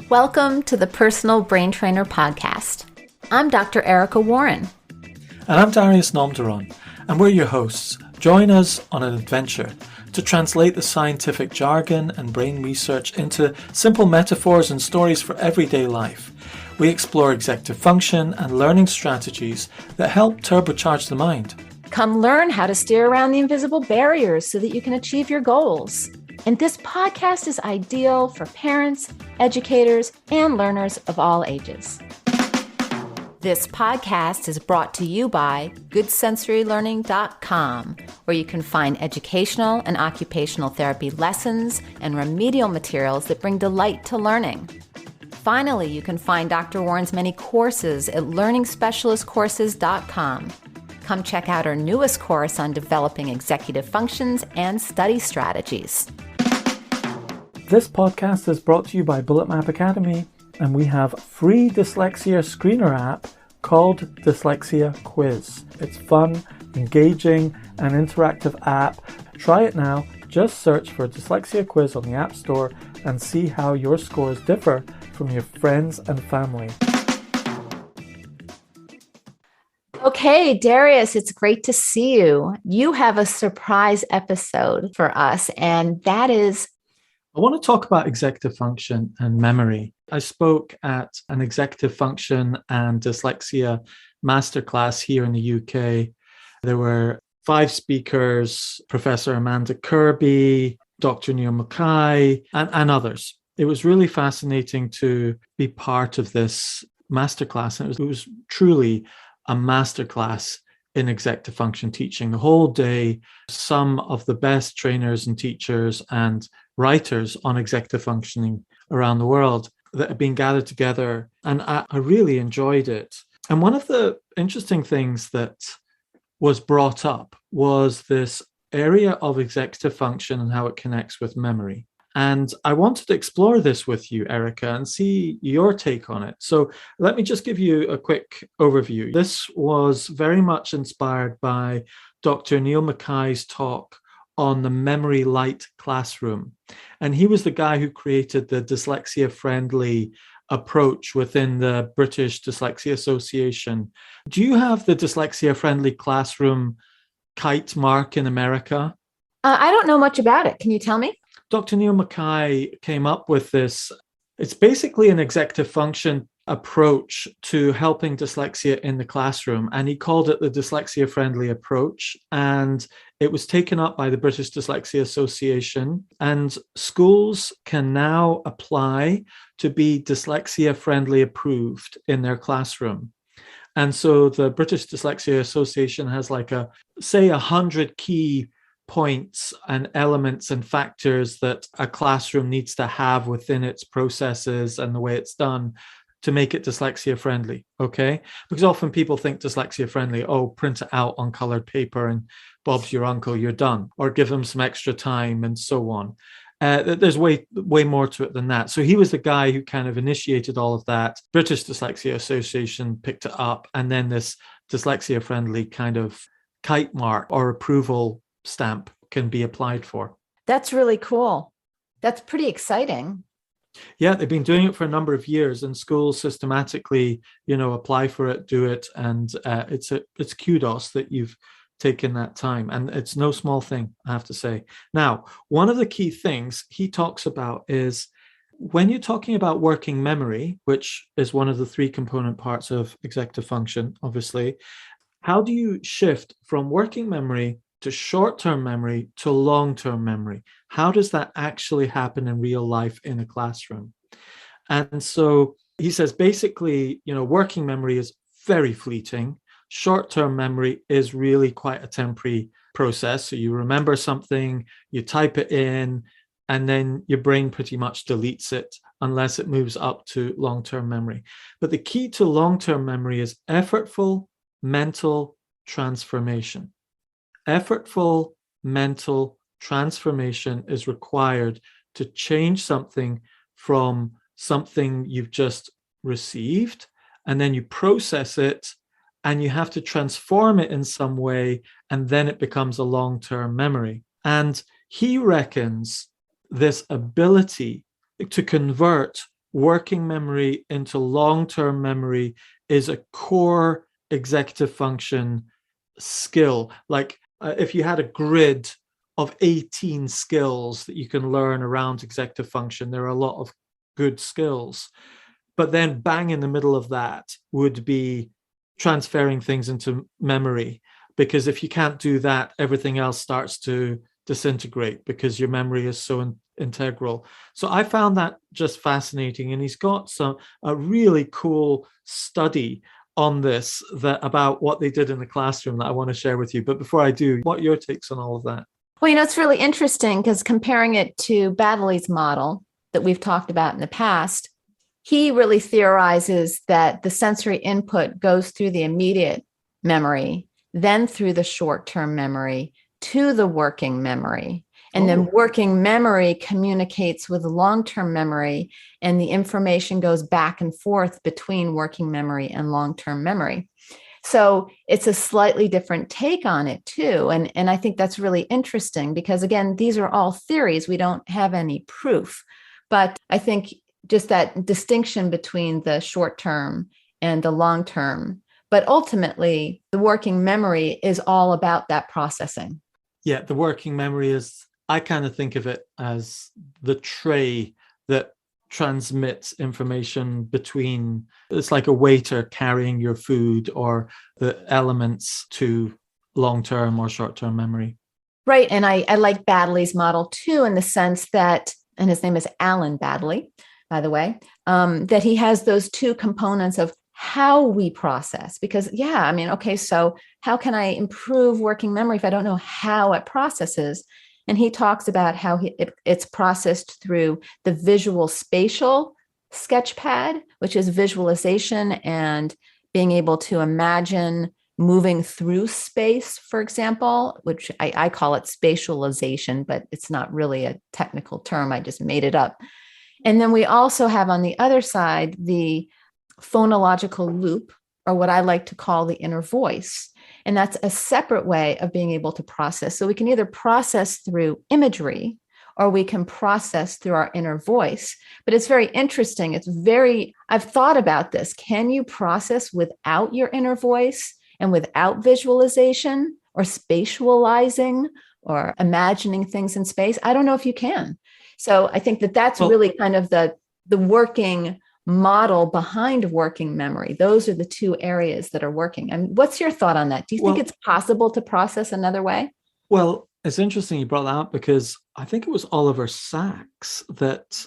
Welcome to the Personal Brain Trainer Podcast. I'm Dr. Erica Warren. And I'm Darius, and we're your hosts. Join us on an adventure to translate the scientific jargon and brain research into simple metaphors and stories for everyday life. We explore executive function and learning strategies that help turbocharge the mind. Come learn how to steer around the invisible barriers so that you can achieve your goals. And this podcast is ideal for parents, educators, and learners of all ages. This podcast is brought to you by GoodSensoryLearning.com, where you can find educational and occupational therapy lessons and remedial materials that bring delight to learning. Finally, you can find Dr. Warren's many courses at LearningSpecialistCourses.com. Come check out our newest course on developing executive functions and study strategies. This podcast is brought to you by Bullet Map Academy, and we have a free dyslexia screener app called Dyslexia Quiz. It's fun, engaging, and interactive app. Try it now. Just search for Dyslexia Quiz on the App Store and see how your scores differ from your friends and family. Okay, Darius, it's great to see you. You have a surprise episode for us, and that is... I want to talk about executive function and memory. I spoke at an executive function and dyslexia masterclass here in the UK. There were 5 speakers, Professor Amanda Kirby, Dr Neil Mackay, and others. It was really fascinating to be part of this masterclass. And it was truly a masterclass in executive function teaching. The whole day, some of the best trainers and teachers and writers on executive functioning around the world that have been gathered together. And I really enjoyed it. And one of the interesting things that was brought up was this area of executive function and how it connects with memory. And I wanted to explore this with you, Erica, and see your take on it. So let me just give you a quick overview. This was very much inspired by Dr. Neil Mackay's talk on the memory light classroom. And he was the guy who created the Dyslexia Friendly approach within the British Dyslexia Association. Do you have the Dyslexia Friendly classroom kite mark in America? I don't know much about it. Can you tell me? Dr. Neil Mackay came up with this. It's basically an executive function approach to helping dyslexia in the classroom. And he called it the Dyslexia Friendly approach. And it was taken up by the British Dyslexia Association. And schools can now apply to be dyslexia friendly approved in their classroom. And so the British Dyslexia Association has 100 key points and elements and factors that a classroom needs to have within its processes and the way it's done to make it dyslexia friendly, okay? Because often people think dyslexia friendly, print it out on colored paper and Bob's your uncle, you're done, or give them some extra time and so on. There's way more to it than that. So he was the guy who kind of initiated all of that. British Dyslexia Association picked it up, and then this dyslexia friendly kind of kite mark or approval stamp can be applied for. That's really cool. That's pretty exciting. Yeah, they've been doing it for a number of years, and schools systematically, apply for it, do it, and it's kudos that you've taken that time, and it's no small thing, I have to say. Now, one of the key things he talks about is when you're talking about working memory, which is one of the 3 component parts of executive function, obviously, how do you shift from working memory to short-term memory to long-term memory? How does that actually happen in real life in a classroom? And so he says, basically, working memory is very fleeting. Short-term memory is really quite a temporary process. So you remember something, you type it in, and then your brain pretty much deletes it unless it moves up to long-term memory. But the key to long-term memory is effortful mental transformation. Effortful mental transformation is required to change something from something you've just received, and then you process it, and you have to transform it in some way, and then it becomes a long-term memory. And he reckons this ability to convert working memory into long-term memory is a core executive function skill. Like if you had a grid of 18 skills that you can learn around executive function, there are a lot of good skills. But then bang in the middle of that would be transferring things into memory. Because if you can't do that, everything else starts to disintegrate because your memory is so integral. So I found that just fascinating. And he's got a really cool study on this about what they did in the classroom that I want to share with you. But before I do, what are your takes on all of that? Well, it's really interesting because comparing it to Baddeley's model that we've talked about in the past, he really theorizes that the sensory input goes through the immediate memory, then through the short-term memory to the working memory. And then working memory communicates with long-term memory, and the information goes back and forth between working memory and long-term memory. So it's a slightly different take on it too. And I think that's really interesting because, again, these are all theories. We don't have any proof. But I think just that distinction between the short-term and the long-term. But ultimately, the working memory is all about that processing. Yeah, the working memory is, I kind of think of it as the tray that transmits information between, it's like a waiter carrying your food or the elements to long-term or short-term memory. Right. And I like Baddeley's model too, in the sense that, and his name is Alan Baddeley, by the way, that he has those two components of how we process. Because, so how can I improve working memory if I don't know how it processes? And he talks about how it's processed through the visual spatial sketchpad, which is visualization and being able to imagine moving through space, for example, which I call it spatialization, but it's not really a technical term. I just made it up. And then we also have on the other side, the phonological loop, or what I like to call the inner voice. And that's a separate way of being able to process. So we can either process through imagery or we can process through our inner voice. But it's very interesting. I've thought about this. Can you process without your inner voice and without visualization or spatializing or imagining things in space? I don't know if you can. So I think that's really kind of the working model behind working memory. Those are the two areas that are working. And what's your thought on that? Do you think it's possible to process another way? Well, it's interesting you brought that up because I think it was Oliver Sacks that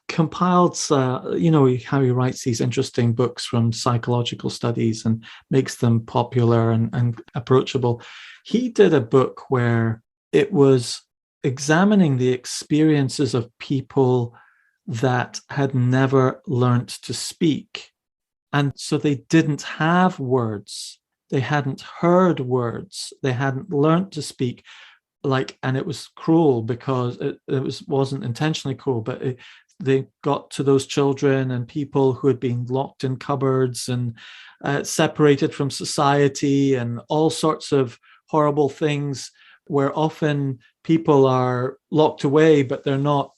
compiled, how he writes these interesting books from psychological studies and makes them popular and approachable. He did a book where it was examining the experiences of people that had never learnt to speak. And so they didn't have words. They hadn't heard words. They hadn't learnt to speak. And it was cruel because it wasn't intentionally cruel, but they got to those children and people who had been locked in cupboards and separated from society and all sorts of horrible things where often people are locked away, but they're not,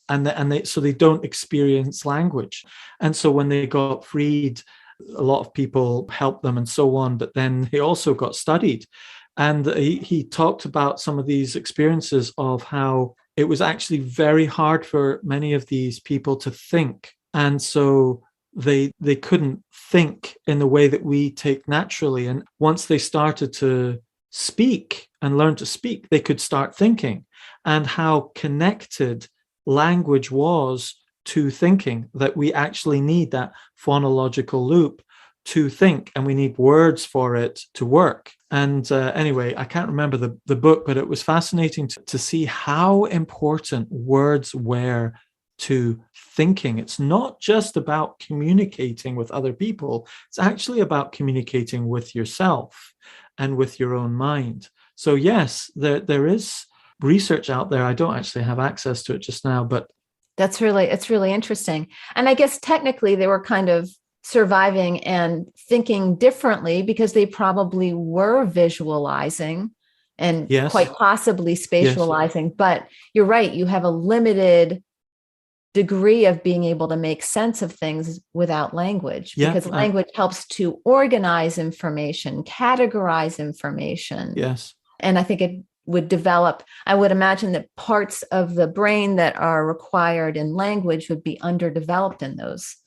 so they don't experience language. And so when they got freed, a lot of people helped them and so on, but then they also got studied. And he talked about some of these experiences of how it was actually very hard for many of these people to think. And so they couldn't think in the way that we take naturally. And once they started to speak and learn to speak, they could start thinking, and how connected language was to thinking, that we actually need that phonological loop to think, and we need words for it to work. And anyway, I can't remember the book, but it was fascinating to see how important words were to thinking. It's not just about communicating with other people. It's actually about communicating with yourself and with your own mind. So yes, there is research out there. I don't actually have access to it just now, but it's really interesting. And I guess technically they were kind of surviving and thinking differently because they probably were visualizing and quite possibly spatializing. Yes. But you're right, you have a limited degree of being able to make sense of things without language, because language helps to organize information, categorize information. Yes. And I think it would develop, I would imagine that parts of the brain that are required in language would be underdeveloped in those.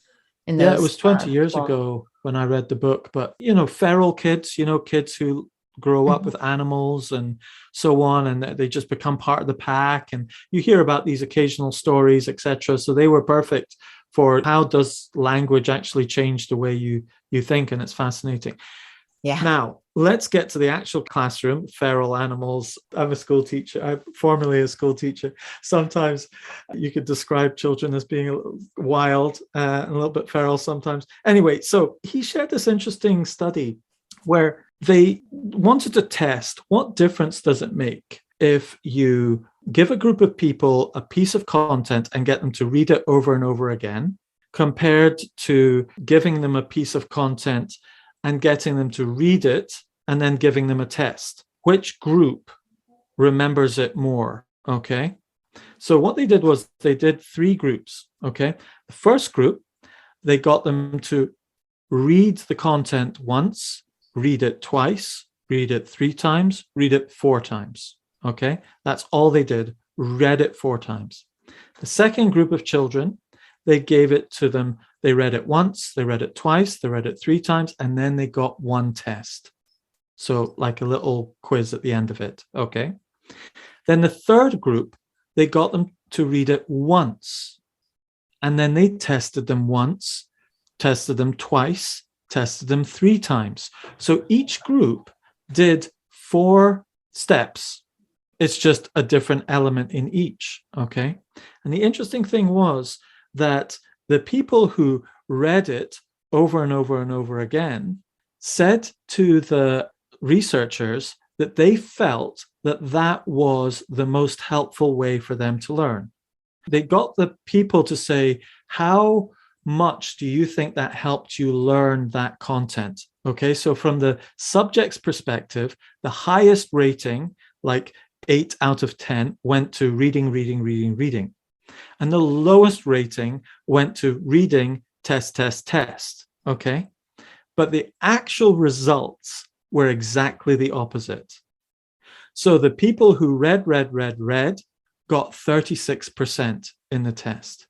Yeah, it was 20 years ago when I read the book, but, feral kids, kids who grow up with animals and so on, and they just become part of the pack. And you hear about these occasional stories, etc. So they were perfect for how does language actually change the way you think, and it's fascinating. Yeah. Now, let's get to the actual classroom, feral animals. I'm a school teacher. I'm formerly a school teacher. Sometimes you could describe children as being a little wild and a little bit feral sometimes. Anyway, so he shared this interesting study where they wanted to test what difference does it make if you give a group of people a piece of content and get them to read it over and over again, compared to giving them a piece of content and getting them to read it and then giving them a test. Which group remembers it more? Okay. So what they did was they did 3 groups. Okay. The first group, they got them to read the content once, read it twice, read it 3 times, read it 4 times. Okay. That's all they did. Read it 4 times. The second group of children, they gave it to them. They read it once, they read it twice, they read it 3 times, and then they got 1 test. So like a little quiz at the end of it. Okay. Then the third group, they got them to read it once. And then they tested them once, tested them twice, tested them 3 times. So each group did 4 steps. It's just a different element in each. Okay. And the interesting thing was that the people who read it over and over and over again said to the researchers that they felt that that was the most helpful way for them to learn. They got the people to say, how much do you think that helped you learn that content? Okay, so from the subject's perspective, the highest rating, like 8 out of 10, went to reading, reading, reading, reading. And the lowest rating went to reading, test, test, test. Okay. But the actual results were exactly the opposite. So the people who read got 36% in the test.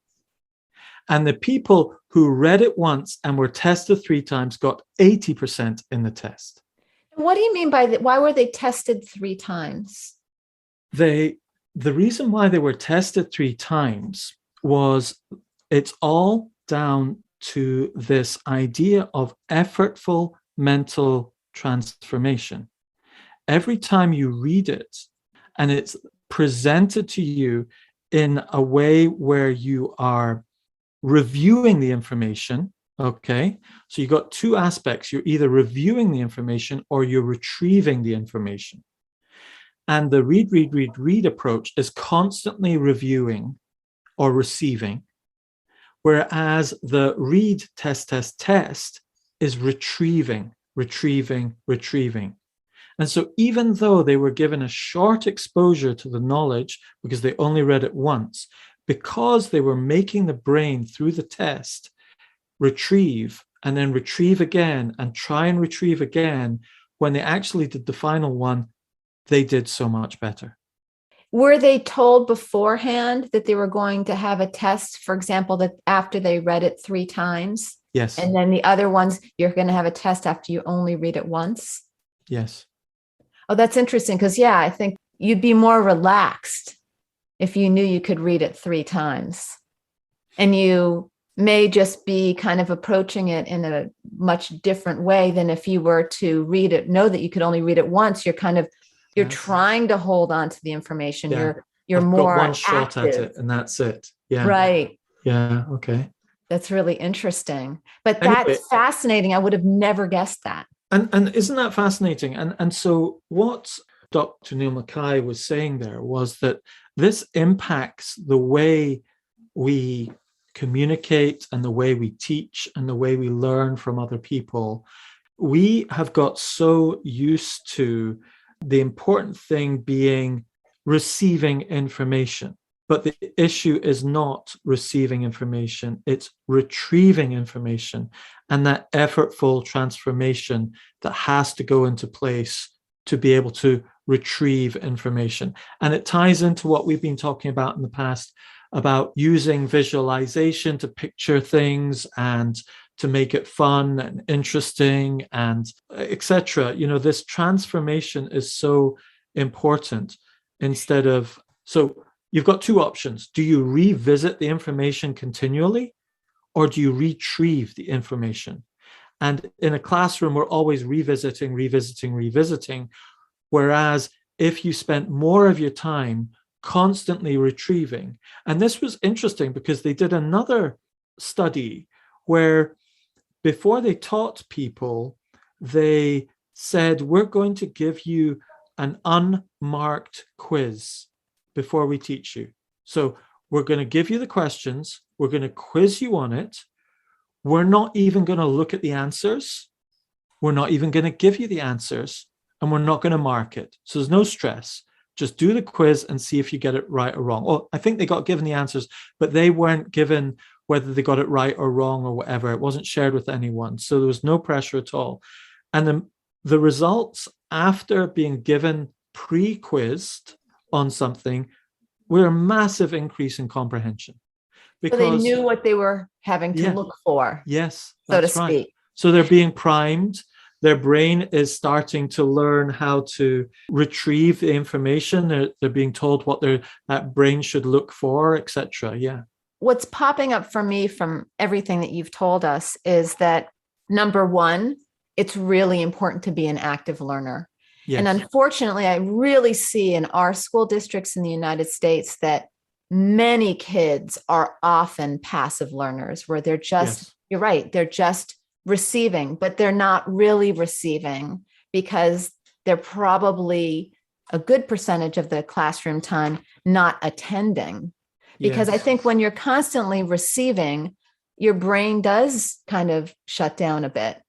And the people who read it once and were tested 3 times got 80% in the test. What do you mean by that? Why were they tested 3 times? The reason why they were tested 3 times was it's all down to this idea of effortful mental transformation. Every time you read it and it's presented to you in a way where you are reviewing the information, okay? So you got 2 aspects. You're either reviewing the information or you're retrieving the information. And the read approach is constantly reviewing or receiving, whereas the read, test, test, test is retrieving. And so even though they were given a short exposure to the knowledge because they only read it once, because they were making the brain through the test retrieve and then retrieve again and try and retrieve again, when they actually did the final one, they did so much better. Were they told beforehand that they were going to have a test, for example, that after they read it 3 times? Yes. And then the other ones, you're going to have a test after you only read it once? Yes. Oh, that's interesting. Because, yeah, I think you'd be more relaxed if you knew you could read it 3 times. And you may just be kind of approaching it in a much different way than if you were to read it, know that you could only read it once. You're trying to hold on to the information. Yeah. You're I've more got one shot active. at it and that's it. Yeah. Right. Yeah. Okay. That's really interesting. But Anyway, that's fascinating. I would have never guessed that. And isn't that fascinating? And so what Dr. Neil Mackay was saying there was that this impacts the way we communicate and the way we teach and the way we learn from other people. We have got so used to the important thing being receiving information. But the issue is not receiving information, it's retrieving information, and that effortful transformation that has to go into place to be able to retrieve information. And it ties into what we've been talking about in the past about using visualization to picture things and to make it fun and interesting and etc. This transformation is so important. So you've got two options. Do you revisit the information continually, or do you retrieve the information? And in a classroom, we're always revisiting. Whereas if you spent more of your time constantly retrieving, and this was interesting because they did another study where before they taught people, they said, we're going to give you an unmarked quiz before we teach you. So we're going to give you the questions. We're going to quiz you on it. We're not even going to look at the answers. We're not even going to give you the answers, and we're not going to mark it. So there's no stress. Just do the quiz and see if you get it right or wrong. Oh, I think they got given the answers, but they weren't given whether they got it right or wrong or whatever. It wasn't shared with anyone. So there was no pressure at all. And the results after being given pre-quizzed on something were a massive increase in comprehension. Because so they knew what they were having to look for. Yes, so to speak. Right. So they're being primed. Their brain is starting to learn how to retrieve the information. They're being told what that brain should look for, etc. Yeah. What's popping up for me from everything that you've told us is that, number one, it's really important to be an active learner. Yes. And unfortunately, I really see in our school districts in the United States that many kids are often passive learners, where they're just, you're right, they're just receiving, but they're not really receiving because they're probably a good percentage of the classroom time not attending. Because I think when you're constantly receiving, your brain does kind of shut down a bit.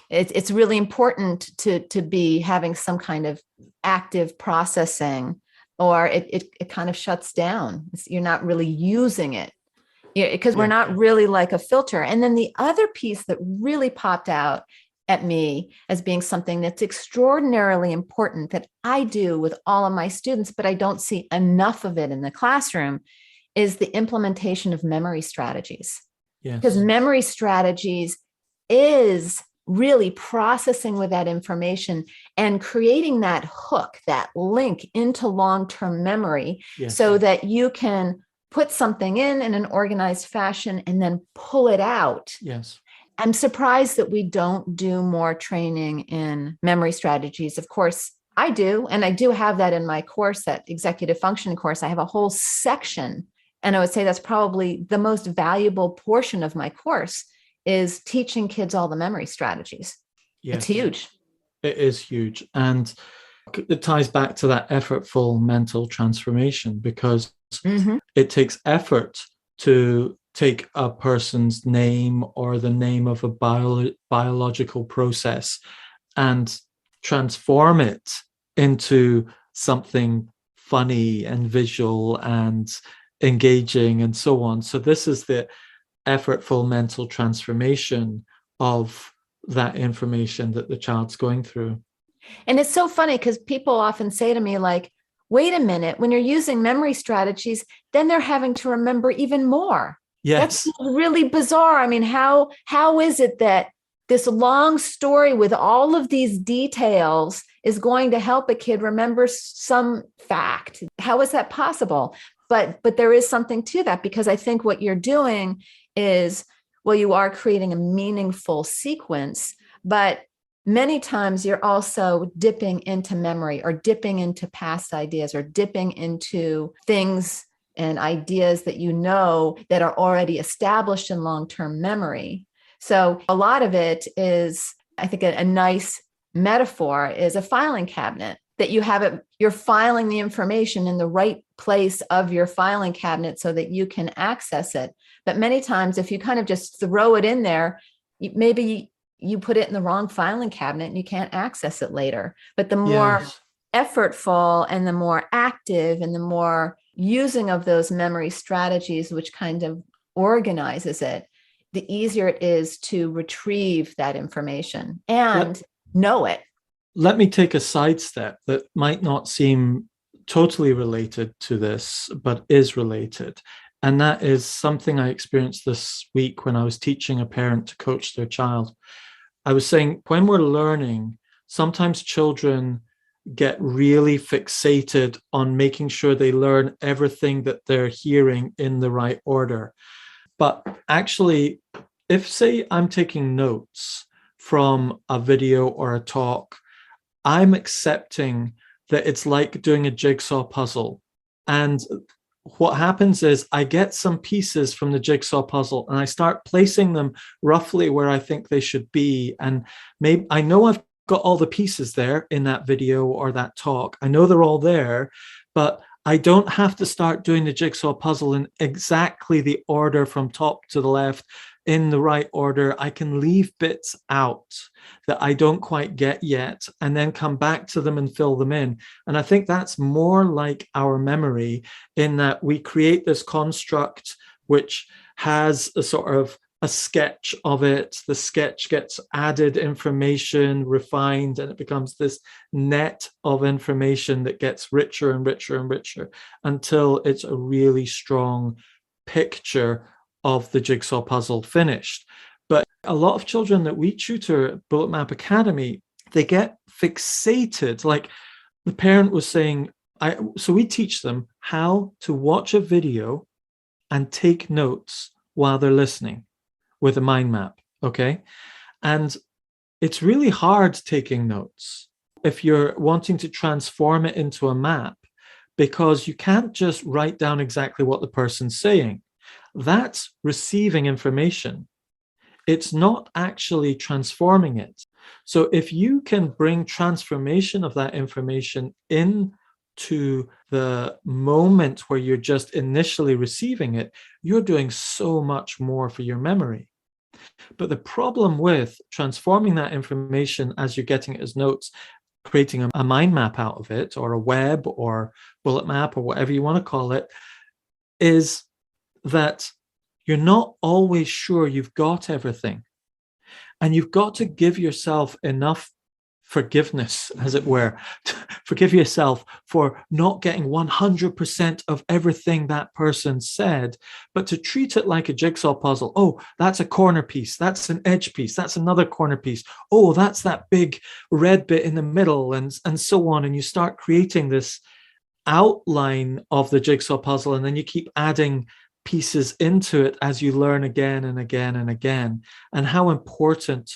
It's really important to be having some kind of active processing, or it kind of shuts down. You're not really using it because we're not really like a filter. And then the other piece that really popped out at me as being something that's extraordinarily important that I do with all of my students, but I don't see enough of it in the classroom, is the implementation of memory strategies. Yes. Because memory strategies is really processing with that information and creating that hook, that link into long-term memory, so that you can put something in an organized fashion and then pull it out. Yes. I'm surprised that we don't do more training in memory strategies. Of course, I do, and I do have that in my course, that executive function course. I have a whole section, and I would say that's probably the most valuable portion of my course, is teaching kids all the memory strategies. Yes. It's huge. It is huge. And it ties back to that effortful mental transformation, because it takes effort to take a person's name or the name of a biological process and transform it into something funny and visual and engaging and so on. So this is the effortful mental transformation of that information that the child's going through. And it's so funny because people often say to me, like, wait a minute, when you're using memory strategies, then they're having to remember even more. Yes. That's really bizarre. I mean, how is it that this long story with all of these details is going to help a kid remember some fact? How is that possible? But there is something to that, because I think what you're doing is, well, you are creating a meaningful sequence, but many times you're also dipping into memory or dipping into past ideas or dipping into things and ideas that you know that are already established in long-term memory. So a lot of it is, I think a nice metaphor is a filing cabinet, that you have it, you're filing the information in the right place of your filing cabinet so that you can access it. But many times if you kind of just throw it in there, maybe you put it in the wrong filing cabinet and you can't access it later. But the more effortful and the more active and the more using of those memory strategies, which kind of organizes it, the easier it is to retrieve that information and know it. Let me take a sidestep that might not seem totally related to this, but is related. And that is something I experienced this week when I was teaching a parent to coach their child. I was saying, when we're learning, sometimes children get really fixated on making sure they learn everything that they're hearing in the right order. But actually, if, say, I'm taking notes from a video or a talk, I'm accepting that it's like doing a jigsaw puzzle. And what happens is I get some pieces from the jigsaw puzzle and I start placing them roughly where I think they should be. And maybe I know I've got all the pieces there in that video or that talk. I know they're all there, but I don't have to start doing the jigsaw puzzle in exactly the order from top to the left in the right order. I can leave bits out that I don't quite get yet and then come back to them and fill them in. And I think that's more like our memory, in that we create this construct which has a sort of a sketch of it. The sketch gets added information, refined, and it becomes this net of information that gets richer and richer and richer until it's a really strong picture of the jigsaw puzzle finished. But a lot of children that we tutor at Bullet Map Academy, they get fixated. Like the parent was saying, so we teach them how to watch a video and take notes while they're listening with a mind map, okay? And it's really hard taking notes if you're wanting to transform it into a map, because you can't just write down exactly what the person's saying. That's receiving information. It's not actually transforming it. So if you can bring transformation of that information into the moment where you're just initially receiving it, you're doing so much more for your memory. But the problem with transforming that information as you're getting it as notes, creating a mind map out of it, or a web or bullet map or whatever you want to call it, is that you're not always sure you've got everything. And you've got to give yourself enough forgiveness, as it were, to forgive yourself for not getting 100% of everything that person said, but to treat it like a jigsaw puzzle. Oh, that's a corner piece. That's an edge piece. That's another corner piece. Oh, that's that big red bit in the middle, and so on. And you start creating this outline of the jigsaw puzzle, and then you keep adding pieces into it as you learn again and again and again, and how important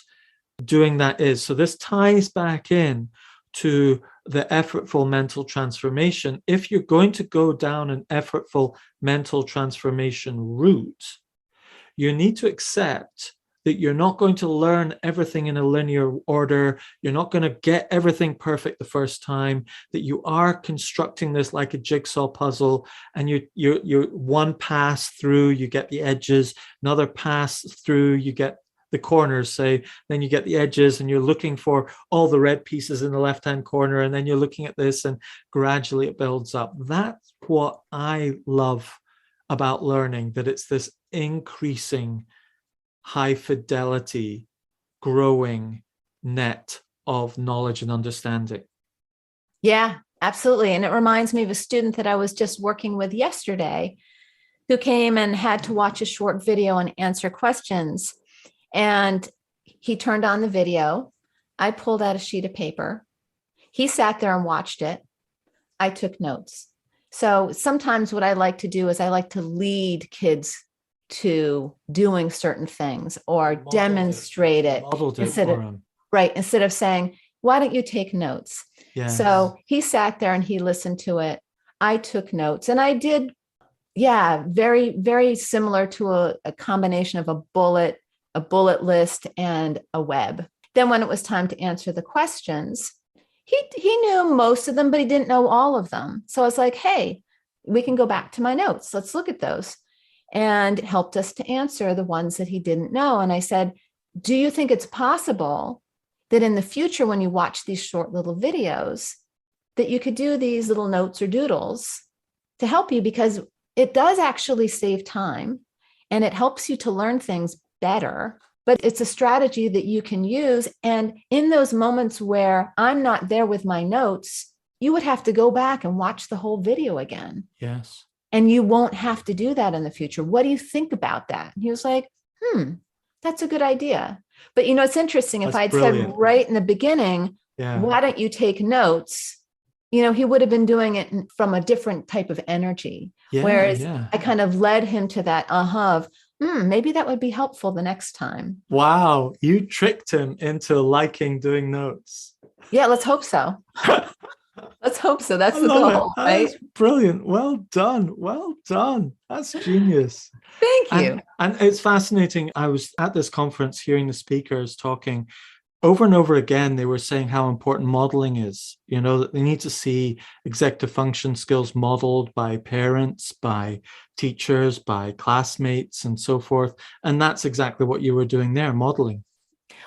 doing that is. So this ties back in to the effortful mental transformation. If you're going to go down an effortful mental transformation route, you need to accept that you're not going to learn everything in a linear order. You're not going to get everything perfect the first time, that you are constructing this like a jigsaw puzzle, and you one pass through, you get the edges, another pass through, you get the corners, say, then you get the edges, and you're looking for all the red pieces in the left-hand corner, and then you're looking at this, and gradually it builds up. That's what I love about learning, that it's this increasing, high fidelity, growing net of knowledge and understanding. Yeah, absolutely. And it reminds me of a student that I was just working with yesterday who came and had to watch a short video and answer questions. And he turned on the video. I pulled out a sheet of paper. He sat there and watched it. I took notes. So sometimes what I like to do is I like to lead kids to doing certain things, or demonstrate it instead of saying, why don't you take notes? Yes. So he sat there and he listened to it. I took notes, and I did, very, very similar to a combination of a bullet list and a web. Then when it was time to answer the questions, he knew most of them, but he didn't know all of them. So I was like, hey, we can go back to my notes. Let's look at those. And helped us to answer the ones that he didn't know. And I said, do you think it's possible that in the future, when you watch these short little videos, that you could do these little notes or doodles to help you, because it does actually save time and it helps you to learn things better. But it's a strategy that you can use. And in those moments where I'm not there with my notes, you would have to go back and watch the whole video again. Yes. And you won't have to do that in the future. What do you think about that? And he was like, that's a good idea. But, it's interesting. If I'd said right in the beginning, why don't you take notes? He would have been doing it from a different type of energy. Whereas I kind of led him to that of, maybe that would be helpful the next time. Wow. You tricked him into liking doing notes. Yeah, let's hope so. Let's hope so. That's the goal, right? That's brilliant. Well done. Well done. That's genius. Thank you. And it's fascinating. I was at this conference hearing the speakers talking over and over again. They were saying how important modeling is, that they need to see executive function skills modeled by parents, by teachers, by classmates, and so forth. And that's exactly what you were doing there, modeling.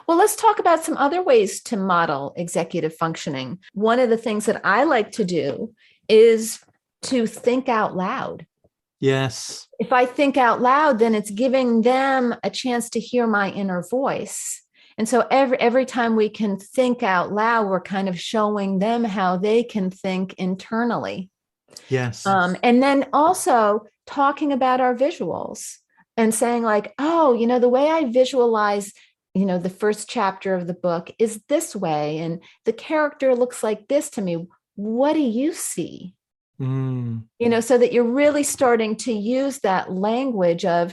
Well, let's talk about some other ways to model executive functioning. One of the things that I like to do is to think out loud. Yes. If I think out loud, then it's giving them a chance to hear my inner voice. And so every time we can think out loud, we're kind of showing them how they can think internally. Yes. And then also talking about our visuals and saying like, the way I visualize the first chapter of the book is this way, and the character looks like this to me. What do you see? So that you're really starting to use that language of,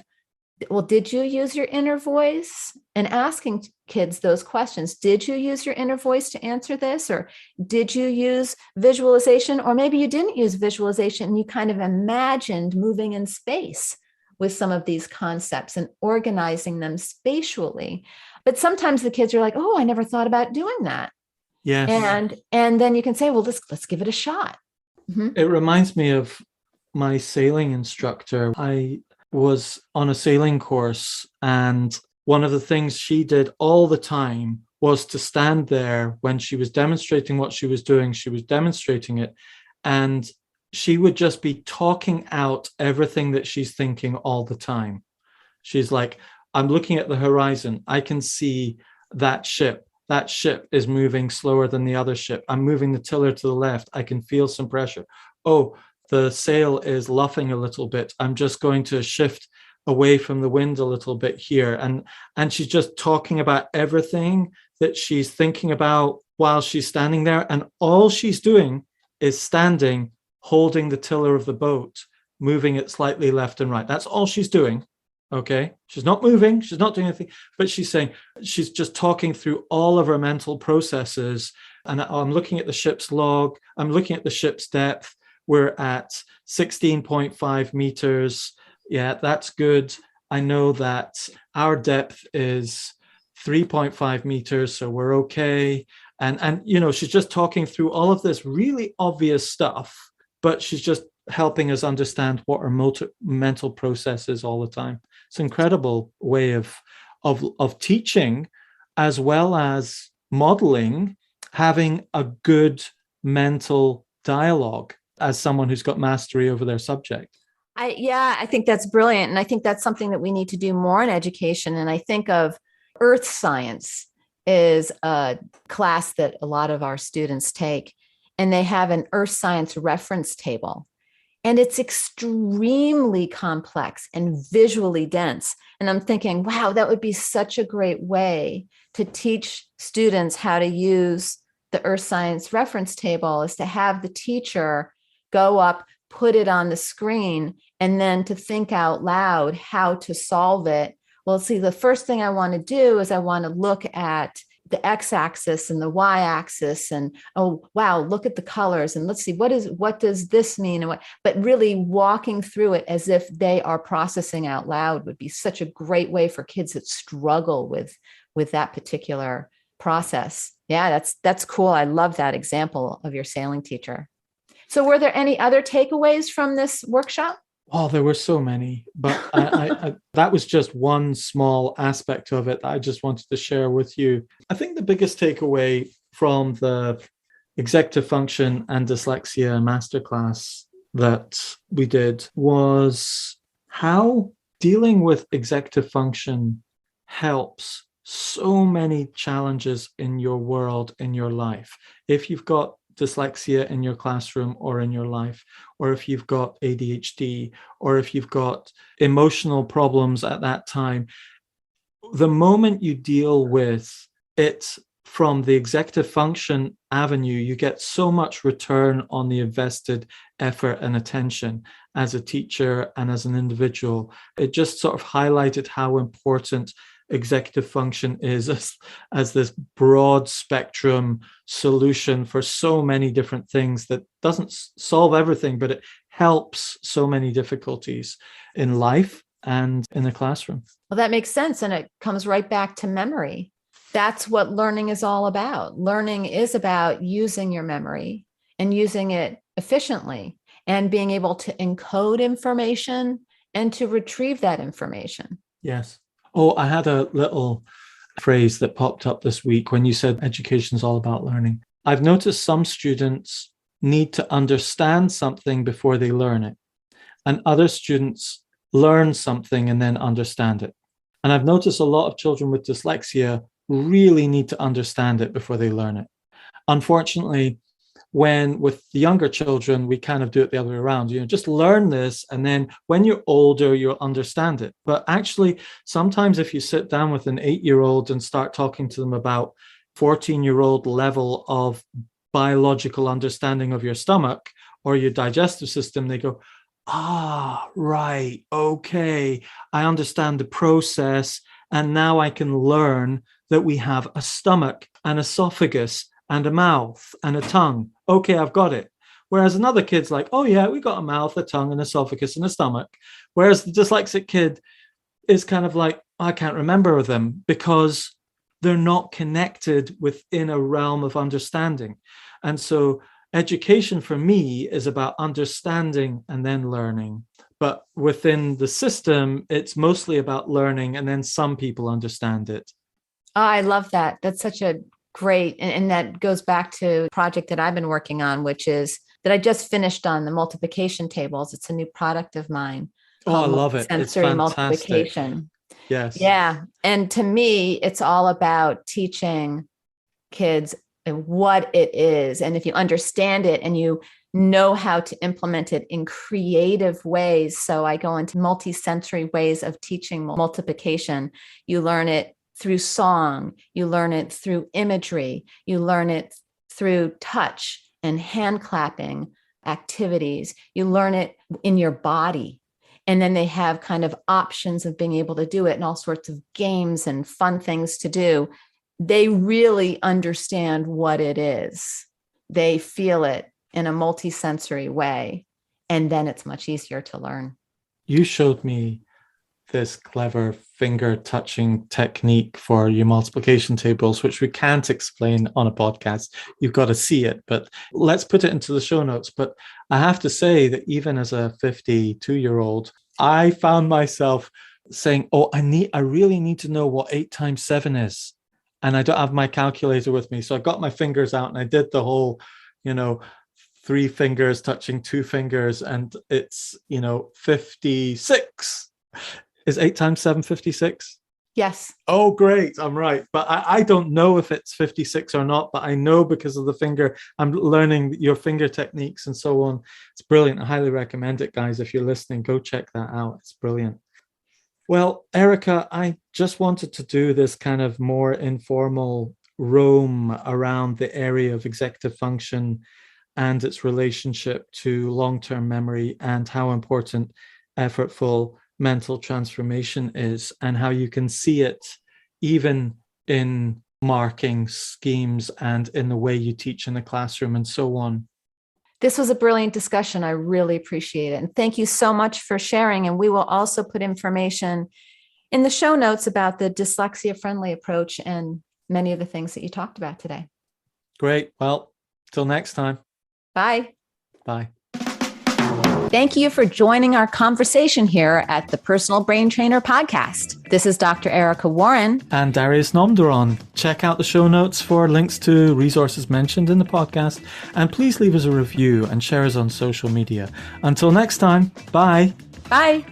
well, did you use your inner voice? And asking kids those questions. Did you use your inner voice to answer this? Or did you use visualization? Or maybe you didn't use visualization and you kind of imagined moving in space with some of these concepts and organizing them spatially. But sometimes the kids are like, I never thought about doing that. Yes. And then you can say, well, let's give it a shot. Mm-hmm. It reminds me of my sailing instructor. I was on a sailing course, and one of the things she did all the time was to stand there when she was demonstrating what she was doing. She was demonstrating it, and she would just be talking out everything that she's thinking all the time. She's like, I'm looking at the horizon. I can see that ship. That ship is moving slower than the other ship. I'm moving the tiller to the left. I can feel some pressure. Oh, the sail is luffing a little bit. I'm just going to shift away from the wind a little bit here. And she's just talking about everything that she's thinking about while she's standing there. And all she's doing is standing, holding the tiller of the boat, moving it slightly left and right. That's all she's doing. Okay. She's not moving. She's not doing anything, but she's saying, she's just talking through all of her mental processes. And I'm looking at the ship's log. I'm looking at the ship's depth. We're at 16.5 meters. Yeah, that's good. I know that our depth is 3.5 meters, so we're okay. And she's just talking through all of this really obvious stuff, but she's just helping us understand what our mental process is all the time. It's an incredible way of teaching, as well as modeling, having a good mental dialogue as someone who's got mastery over their subject. I think that's brilliant. And I think that's something that we need to do more in education. And I think of earth science is a class that a lot of our students take, and they have an earth science reference table. And it's extremely complex and visually dense. And I'm thinking, wow, that would be such a great way to teach students how to use the earth science reference table, is to have the teacher go up, put it on the screen, and then to think out loud how to solve it. Well, see, the first thing I want to do is I want to look at the x-axis and the y-axis, and oh wow, look at the colors, and let's see what does this mean, and but really walking through it as if they are processing out loud would be such a great way for kids that struggle with that particular process. Yeah, that's cool. I love that example of your sailing teacher. So were there any other takeaways from this workshop? Oh, there were so many, but I that was just one small aspect of it that I just wanted to share with you. I think the biggest takeaway from the executive function and dyslexia masterclass that we did was how dealing with executive function helps so many challenges in your world, in your life. If you've got dyslexia in your classroom or in your life, or if you've got ADHD, or if you've got emotional problems at that time, the moment you deal with it from the executive function avenue, you get so much return on the invested effort and attention as a teacher and as an individual. It just sort of highlighted how important executive function is as this broad spectrum solution for so many different things that doesn't solve everything, but it helps so many difficulties in life and in the classroom. Well, that makes sense. And it comes right back to memory. That's what learning is all about. Learning is about using your memory and using it efficiently and being able to encode information and to retrieve that information. Yes. Oh, I had a little phrase that popped up this week when you said education is all about learning. I've noticed some students need to understand something before they learn it, and other students learn something and then understand it. And I've noticed a lot of children with dyslexia really need to understand it before they learn it. Unfortunately, when with the younger children, we kind of do it the other way around, just learn this. And then when you're older, you'll understand it. But actually, sometimes if you sit down with an 8-year-old and start talking to them about 14-year-old level of biological understanding of your stomach or your digestive system, they go, right, okay, I understand the process. And now I can learn that we have a stomach, an esophagus, and a mouth and a tongue. Okay, I've got it. Whereas another kid's like, oh yeah, we got a mouth, a tongue, an esophagus, and a stomach. Whereas the dyslexic kid is kind of like, I can't remember them because they're not connected within a realm of understanding. And so education for me is about understanding and then learning. But within the system, it's mostly about learning, and then some people understand it. Oh, I love that. That's such a great, and that goes back to a project that I've been working on, which is that I just finished on the multiplication tables. It's a new product of mine. Oh, I love it. It's fantastic. Multiplication. Yes. Yeah. And to me, it's all about teaching kids what it is. And if you understand it and you know how to implement it in creative ways. So I go into multi-sensory ways of teaching multiplication. You learn it through song, you learn it through imagery, you learn it through touch and hand clapping activities, you learn it in your body. And then they have kind of options of being able to do it and all sorts of games and fun things to do. They really understand what it is. They feel it in a multi-sensory way. And then it's much easier to learn. You showed me this clever finger touching technique for your multiplication tables, which we can't explain on a podcast. You've got to see it, but let's put it into the show notes. But I have to say that even as a 52-year-old, I found myself saying, I really need to know what 8 times 7 is. And I don't have my calculator with me. So I got my fingers out and I did the whole, 3 fingers touching 2 fingers. And it's, 56. Is 8 times 7 56? Yes. Oh, great. I'm right. But I don't know if it's 56 or not, but I know because of the finger, I'm learning your finger techniques and so on. It's brilliant. I highly recommend it, guys. If you're listening, go check that out. It's brilliant. Well, Erica, I just wanted to do this kind of more informal roam around the area of executive function and its relationship to long-term memory and how important effortful mental transformation is and how you can see it even in marking schemes and in the way you teach in the classroom and so on. This was a brilliant discussion. I really appreciate it. And thank you so much for sharing. And we will also put information in the show notes about the Dyslexia Friendly approach and many of the things that you talked about today. Great. Well, till next time. Bye. Bye. Thank you for joining our conversation here at the Personal Brain Trainer podcast. This is Dr. Erica Warren. And Darius Nomduron. Check out the show notes for links to resources mentioned in the podcast. And please leave us a review and share us on social media. Until next time, bye. Bye.